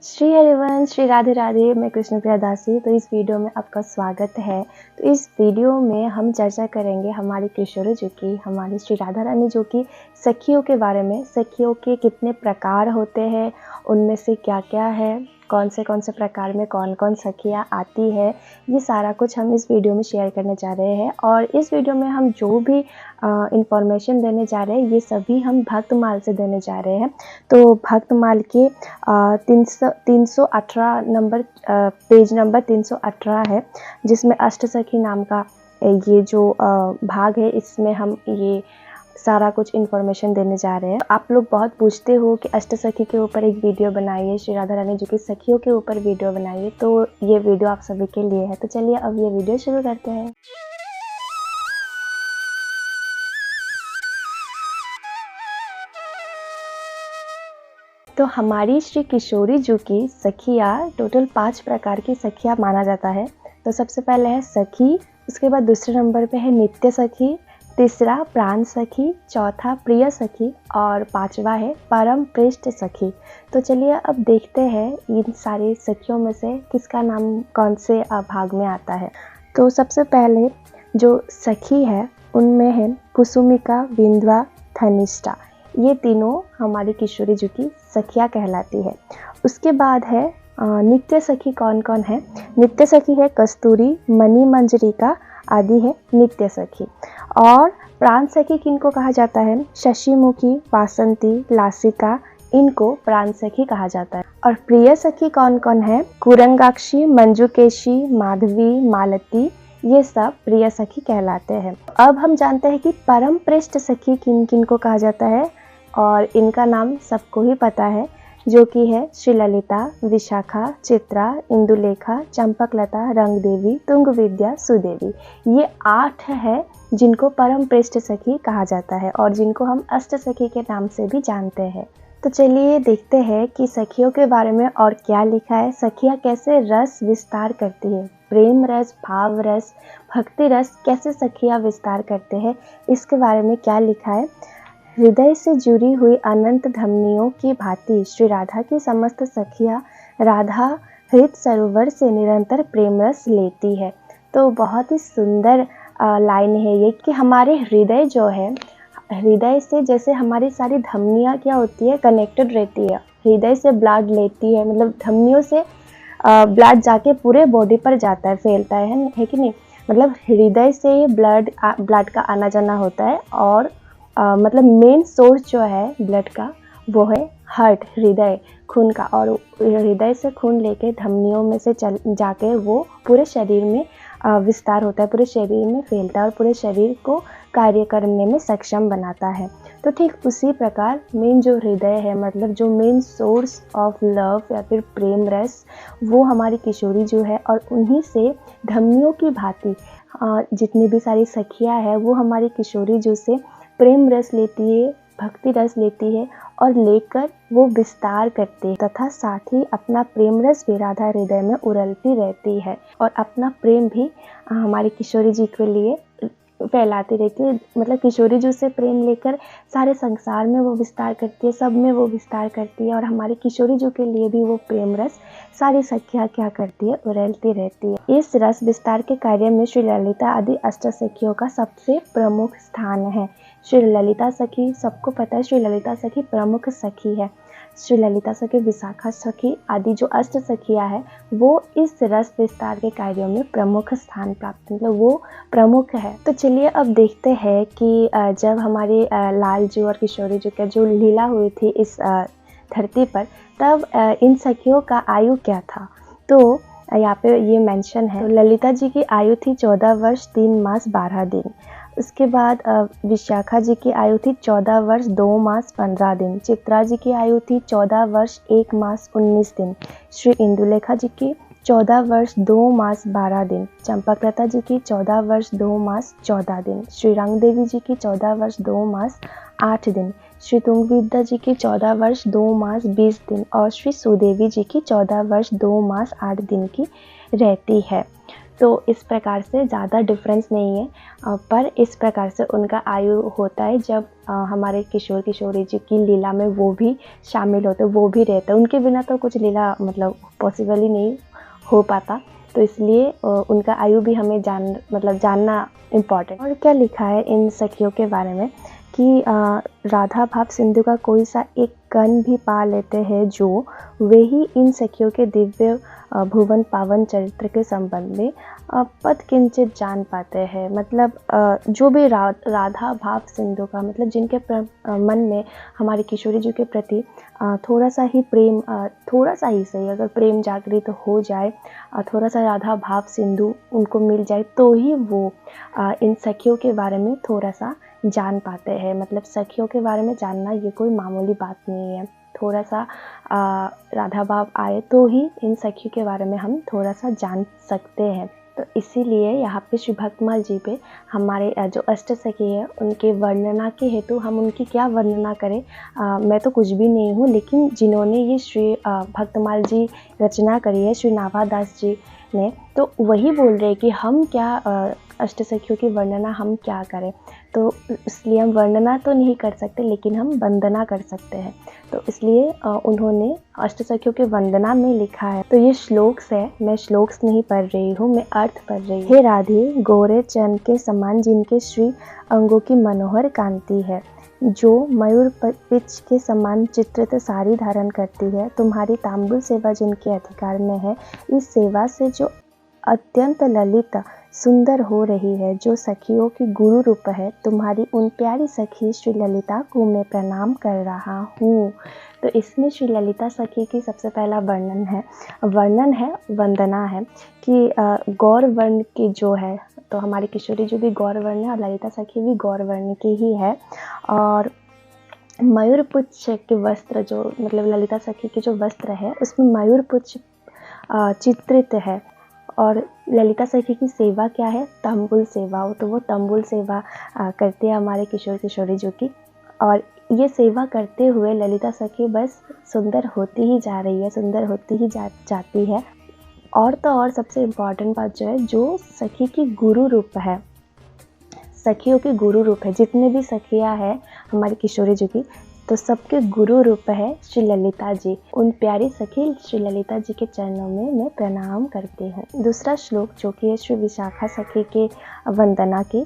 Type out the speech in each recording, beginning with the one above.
श्री हरिवंश, श्री राधे राधे। मैं कृष्णप्रिया दासी। तो इस वीडियो में आपका स्वागत है। तो इस वीडियो में हम चर्चा करेंगे हमारी किशोरी जी की, हमारी श्री राधा रानी जो की सखियों के बारे में। सखियों के कितने प्रकार होते हैं, उनमें से क्या क्या है, कौन से प्रकार में कौन कौन सखियाँ आती है, ये सारा कुछ हम इस वीडियो में शेयर करने जा रहे हैं। और इस वीडियो में हम जो भी इंफॉर्मेशन देने जा रहे हैं, ये सभी हम भक्तमाल से देने जा रहे हैं। तो भक्तमाल के 318 नंबर पेज नंबर 318 है, जिसमें अष्टसखी नाम का ये जो भाग है, इसमें हम ये सारा कुछ इन्फॉर्मेशन देने जा रहे हैं। आप लोग बहुत पूछते हो कि अष्टसखी के ऊपर एक वीडियो बनाइए, श्री राधा रानी जी की सखियों के ऊपर वीडियो बनाइए। तो ये वीडियो आप सभी के लिए है। तो चलिए अब ये वीडियो शुरू करते हैं। तो हमारी श्री किशोरी जी की सखियाँ टोटल 5 प्रकार की सखियाँ माना जाता है। तो सबसे पहले है सखी, उसके बाद दूसरे नंबर पे है नित्य सखी, तीसरा प्राण सखी, चौथा प्रिय सखी और पांचवा है परम प्रेष्ठ सखी। तो चलिए अब देखते हैं इन सारी सखियों में से किसका नाम कौन से भाग में आता है। तो सबसे पहले जो सखी है उनमें है कुसुमिका, बिंध्वा, धनिष्ठा। ये तीनों हमारी किशोरी जी की सखियाँ कहलाती है। उसके बाद है नित्य सखी। कौन कौन है? नित्य सखी है कस्तूरी, मणि मंजरिका आदि है नित्य सखी। और प्राण सखी किनको कहा जाता है? शशिमुखी, वासंती, लासिका, इनको प्राण सखी कहा जाता है। और प्रिय सखी कौन कौन है? कुरंगाक्षी, मंजुकेशी, माधवी, मालती, ये सब प्रिय सखी कहलाते हैं। अब हम जानते हैं कि परम प्रेष्ठ सखी किन किन को कहा जाता है, और इनका नाम सबको ही पता है, जो कि है श्री ललिता, विशाखा, चित्रा, इंदुलेखा, चंपकलता, रंगदेवी, तुंगविद्या, सुदेवी। ये 8 है जिनको परम प्रेष्ठ सखी कहा जाता है और जिनको हम अष्ट सखी के नाम से भी जानते हैं। तो चलिए देखते हैं कि सखियों के बारे में और क्या लिखा है। सखियाँ कैसे रस विस्तार करती है, प्रेम रस, भाव रस, भक्ति रस कैसे सखियाँ विस्तार करते हैं, इसके बारे में क्या लिखा है। हृदय से जुड़ी हुई अनंत धमनियों की भांति श्री राधा की समस्त सखियाँ राधा हृदय सरोवर से निरंतर प्रेम रस लेती है। तो बहुत ही सुंदर लाइन है ये कि हमारे हृदय जो है, हृदय से जैसे हमारी सारी धमनियाँ क्या होती है, कनेक्टेड रहती है। हृदय से ब्लड लेती है, मतलब धमनियों से ब्लड जाके पूरे बॉडी पर जाता है, फैलता है कि नहीं। मतलब हृदय से ब्लड का आना जाना होता है। और मतलब मेन सोर्स जो है ब्लड का वो है हार्ट, हृदय, खून का। और हृदय से खून लेके धमनियों में से जाके वो पूरे शरीर में विस्तार होता है, पूरे शरीर में फैलता है और पूरे शरीर को कार्य करने में सक्षम बनाता है। तो ठीक उसी प्रकार मेन जो हृदय है, मतलब जो मेन सोर्स ऑफ लव या फिर प्रेम रस, वो हमारी किशोरी जो है। और उन्हीं से धमनियों की भांति जितनी भी सारी सखियाँ हैं वो हमारी किशोरी जो से प्रेम रस लेती है, भक्ति रस लेती है और लेकर वो विस्तार करती है, तथा साथ ही अपना प्रेम रस भी राधा हृदय में उड़लती रहती है और अपना प्रेम भी हमारी किशोरी जी के लिए फैलाती रहती है। मतलब किशोरी जी से प्रेम लेकर सारे संसार में वो विस्तार करती है, सब में वो विस्तार करती है। और हमारी किशोरी जी के लिए भी वो प्रेम रस सारी सखियाँ क्या करती है, उड़लती रहती है। इस रस विस्तार के कार्य में श्री ललिता आदि अष्ट सखियों का सबसे प्रमुख स्थान है। श्री ललिता सखी, सबको पता है श्री ललिता सखी प्रमुख सखी है। श्री ललिता सखी, विशाखा सखी आदि जो अष्ट सखियाँ है वो इस रस विस्तार के कार्यों में प्रमुख स्थान प्राप्त, मतलब वो प्रमुख है। तो चलिए अब देखते हैं कि जब हमारे लाल जी और किशोरी जी का जो लीला हुई थी इस धरती पर, तब इन सखियों का आयु क्या था। तो यहाँ पे ये मेंशन है। तो ललिता जी की आयु थी 14 वर्ष 3 मास 12 दिन। उसके बाद विशाखा जी की आयु थी 14 वर्ष 2 मास 15 दिन। चित्रा जी की आयु थी 14 वर्ष 1 मास 19 दिन। श्री इंदुलेखा जी की 14 वर्ष 2 मास 12 दिन। चंपकलता जी की 14 वर्ष 2 मास 14 दिन। श्री रंगदेवी जी की 14 वर्ष 2 मास 8 दिन। श्री तुंगविद्या जी की 14 वर्ष 2 मास 20 दिन। और श्री सुदेवी जी की 14 वर्ष 2 मास 8 दिन की रहती है। तो इस प्रकार से ज़्यादा डिफरेंस नहीं है, पर इस प्रकार से उनका आयु होता है जब हमारे किशोर किशोरी जी की लीला में वो भी शामिल होते, वो भी रहते। उनके बिना तो कुछ लीला मतलब पॉसिबल ही नहीं हो पाता, तो इसलिए उनका आयु भी हमें जानना इम्पॉर्टेंट। और क्या लिखा है इन सखियों के बारे में कि राधा भाव सिंधु का कोई सा एक कण भी पा लेते हैं जो वे ही इन सखियों के दिव्य भुवन पावन चरित्र के संबंध में पद किंचित जान पाते हैं। मतलब जो भी राधा भाव सिंधु का मतलब जिनके मन में हमारे किशोरी जी के प्रति थोड़ा सा ही प्रेम, थोड़ा सा ही सही, अगर प्रेम जागृत हो जाए, थोड़ा सा राधा भाव सिंधु उनको मिल जाए, तो ही वो इन सखियों के बारे में थोड़ा सा जान पाते हैं। मतलब सखियों के बारे में जानना ये कोई मामूली बात नहीं है। थोड़ा सा राधा भाव आए तो ही इन सखियों के बारे में हम थोड़ा सा जान सकते हैं। तो इसीलिए यहाँ पे श्री भक्तमाल जी पे हमारे जो अष्ट सखी है उनके वर्णना के हेतु हम उनकी क्या वर्णना करें। मैं तो कुछ भी नहीं हूँ, लेकिन जिन्होंने ये श्री भक्तमाल जी रचना करी है, श्री नाभादास जी ने, तो वही बोल रहे हैं कि हम क्या अष्ट सखियों की वर्णना हम क्या करें। तो इसलिए हम वर्णना तो नहीं कर सकते, लेकिन हम वंदना कर सकते हैं। तो इसलिए उन्होंने अष्ट सखियों के वंदना में लिखा है। तो ये श्लोक्स है, मैं श्लोक्स नहीं पढ़ रही हूँ, मैं अर्थ पढ़ रही हूँ। हे राधे, गोरे चंद के समान जिनके श्री अंगों की मनोहर कांति है, जो मयूर पिच के समान चित्रित साड़ी धारण करती है, तुम्हारी तांबुल सेवा जिनके अधिकार में है, इस सेवा से जो अत्यंत ललित सुंदर हो रही है, जो सखियों की गुरु रूप है, तुम्हारी उन प्यारी सखी श्री ललिता को मैं प्रणाम कर रहा हूँ। तो इसमें श्री ललिता सखी की सबसे पहला वर्णन है, वंदना है कि गौर वर्ण की जो है, तो हमारी किशोरी जो भी गौर वर्ण है और ललिता सखी भी गौर वर्ण की ही है। और मयूरपुच्छ के वस्त्र, जो मतलब ललिता सखी के जो वस्त्र है उसमें मयूरपुच्छ चित्रित है। और ललिता सखी की सेवा क्या है? तंबुल सेवा। तो वो तंबुल सेवा करते हैं हमारे किशोर किशोरी जो की। और ये सेवा करते हुए ललिता सखी बस सुंदर होती ही जा रही है, सुंदर होती ही जाती है। और तो और सबसे इम्पॉर्टेंट बात जो है, जो सखी की गुरु रूप है, सखियों की गुरु रूप है, जितने भी सखियाँ हैं हमारी किशोरी जी की, तो सबके गुरु रूप है श्री ललिता जी। उन प्यारी सखी श्री ललिता जी के चरणों में मैं प्रणाम करती हूँ। दूसरा श्लोक जो कि है श्री विशाखा सखी के वंदना की।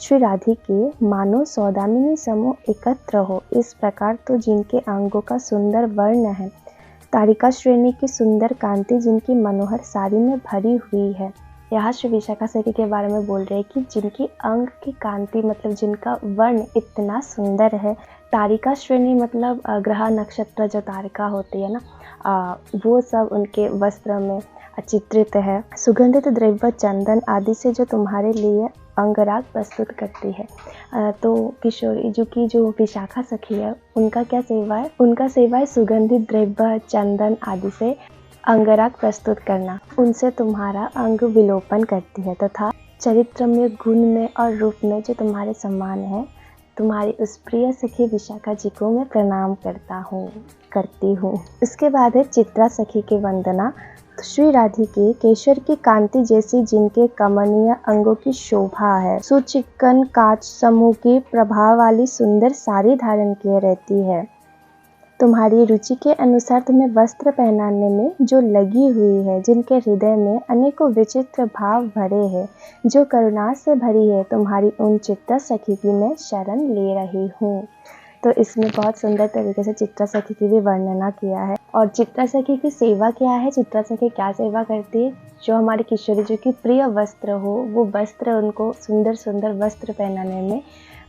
श्री राधिके मानो सौदामिनी समूह एकत्र हो, इस प्रकार तो जिनके अंगों का सुंदर वर्ण है, तारिका श्रेणी की सुंदर कांति जिनकी मनोहर साड़ी में भरी हुई है। यहाँ श्री विशाखा सखी के बारे में बोल रहे हैं कि जिनकी अंग की कांति मतलब जिनका वर्ण इतना सुंदर है। तारिका श्रेणी मतलब ग्रह नक्षत्र जो तारिका होती है ना, वो सब उनके वस्त्र में चित्रित है। सुगंधित द्रव्य चंदन आदि से जो तुम्हारे लिए अंगराग प्रस्तुत करती है। तो किशोरी जी की जो विशाखा सखी है उनका क्या सेवा है? उनका सेवा है सुगंधित द्रव्य चंदन आदि से अंगराग प्रस्तुत करना। उनसे तुम्हारा अंग विलोपन करती है तथा चरित्र में, गुण में और रूप में जो तुम्हारे समान है, तुम्हारी उस प्रिय सखी विशाखा जी को मैं प्रणाम करती हूँ। इसके बाद है चित्रा सखी की वंदना। श्री राधिके केशर की कांति जैसी जिनके कमनीय अंगों की शोभा है, सुचिक्कन कांच समूह की प्रभाव वाली सुंदर साड़ी धारण किए रहती है, तुम्हारी रुचि के अनुसार तुम्हें वस्त्र पहनाने में जो लगी हुई है, जिनके हृदय में अनेकों विचित्र भाव भरे हैं, जो करुणा से भरी है, तुम्हारी उन चित्रा सखी की मैं शरण ले रही हूँ। तो इसमें बहुत सुंदर तरीके से चित्रा सखी की भी वर्णना किया है। और चित्रा सखी की सेवा क्या है? चित्रा सखी क्या सेवा करती है? जो हमारे किशोरी जी की प्रिय वस्त्र हो, वो वस्त्र उनको सुंदर सुंदर वस्त्र पहनाने में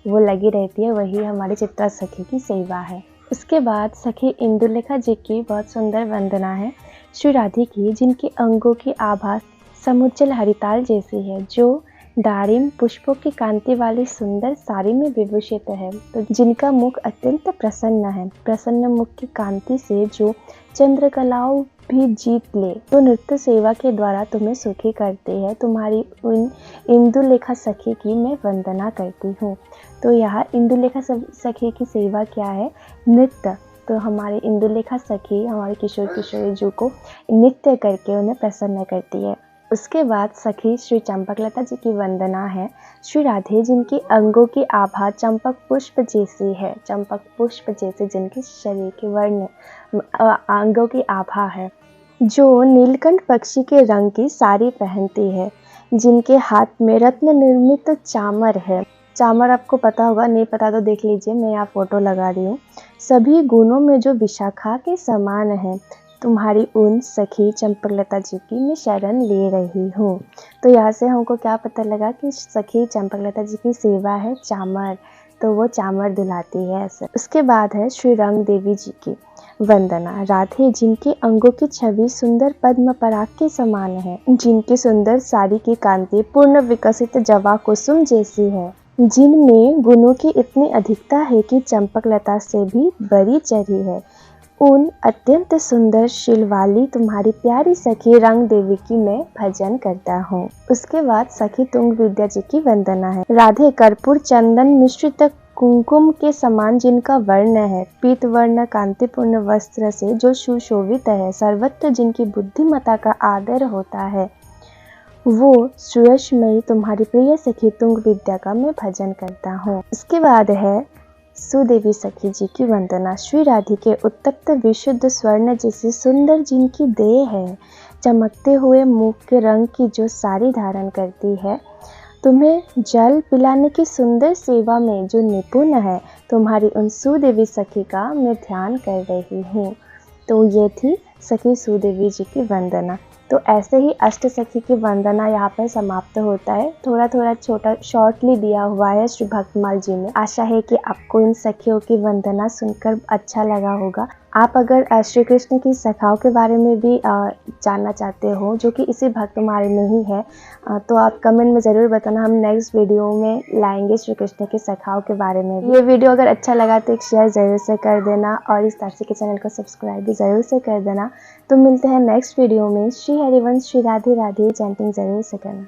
वो लगी रहती है, वही हमारी चित्रा सखी की सेवा है। उसके बाद सखी इंदुलेखा जी की बहुत सुंदर वंदना है। श्री राधिके जिनकी अंगों की आभा समुज्जल हरिताल जैसी है, जो दारिम पुष्पों की कांति वाली सुंदर साड़ी में विभूषित है, तो जिनका मुख अत्यंत प्रसन्न है, प्रसन्न मुख की कांति से जो चंद्रकलाओं भी जीत ले, तो नृत्य सेवा के द्वारा तुम्हें सुखी करती है, तुम्हारी उन इंदुलेखा सखी की मैं वंदना करती हूँ। तो यहाँ इंदुलेखा सखी की सेवा क्या है? नृत्य। तो हमारे इंदुलेखा सखी हमारे किशोर किशोरी जी को नृत्य करके उन्हें प्रसन्न करती है। उसके बाद सखी श्री चंपकलता जी की वंदना है। श्री राधे जिनकी अंगों की आभा चंपक पुष्प जैसी है, चंपक पुष्प जैसे जिनके शरीर के वर्ण अंगों की आभा है, जो नीलकंठ पक्षी के रंग की साड़ी पहनती है, जिनके हाथ में रत्न निर्मित चामर है। चामर आपको पता होगा, नहीं पता तो देख लीजिए, मैं यहाँ फोटो लगा रही हूँ। सभी गुणों में जो विशाखा के समान है, तुम्हारी उन सखी चंपकलता जी की मैं शरण ले रही हूँ। तो यहाँ से हमको क्या पता लगा कि सखी चंपकलता जी की सेवा है चामर, तो वो चामर दिलाती है ऐसे। उसके बाद है श्री रंग देवी जी की वंदना। राधे जिनके अंगों की छवि सुंदर पद्म पराग के समान है, जिनकी सुंदर साड़ी की कांति पूर्ण विकसित जवा कुसुम जैसी है, जिनमें गुणों की इतनी अधिकता है कि चंपकलता से भी बड़ी चढ़ी है, उन अत्यंत सुंदर शील वाली तुम्हारी प्यारी सखी रंग देवी की मैं भजन करता हूँ। उसके बाद सखी तुंग विद्या जी की वंदना है। राधे कर्पूर चंदन मिश्रित कुमकुम के समान जिनका वर्ण है, पीत वर्ण कांतिपूर्ण वस्त्र से जो सुशोभित है, सर्वत्र जिनकी बुद्धिमता का आदर होता है, वो सुयशमयी तुम्हारी प्रिय सखी तुंग विद्या का मैं भजन करता हूँ। इसके बाद है सुदेवी सखी जी की वंदना। श्री राधे के उत्तप्त विशुद्ध स्वर्ण जैसी सुंदर जिनकी देह है, चमकते हुए मुख के रंग की जो साड़ी धारण करती है, तुम्हें जल पिलाने की सुंदर सेवा में जो निपुण है, तुम्हारी उन सुदेवी सखी का मैं ध्यान कर रही हूँ। तो ये थी सखी सुदेवी जी की वंदना। तो ऐसे ही अष्ट सखी की वंदना यहाँ पर समाप्त होता है। थोड़ा थोड़ा छोटा शॉर्टली दिया हुआ है श्री भक्तमाल जी ने। आशा है कि आपको इन सखियों की वंदना सुनकर अच्छा लगा होगा। आप अगर श्री कृष्ण की सखाओं के बारे में भी जानना चाहते हो, जो कि इसी भक्तमाल में ही है, तो आप कमेंट में ज़रूर बताना। हम नेक्स्ट वीडियो में लाएंगे श्री कृष्ण की सखाओं के बारे में भी। ये वीडियो अगर अच्छा लगा तो एक शेयर ज़रूर से कर देना और इस तरह के चैनल को सब्सक्राइब भी ज़रूर से कर देना। तो मिलते हैं नेक्स्ट वीडियो में। श्री हरिवंश, श्री राधे राधे चैंटिंग ज़रूर से करना।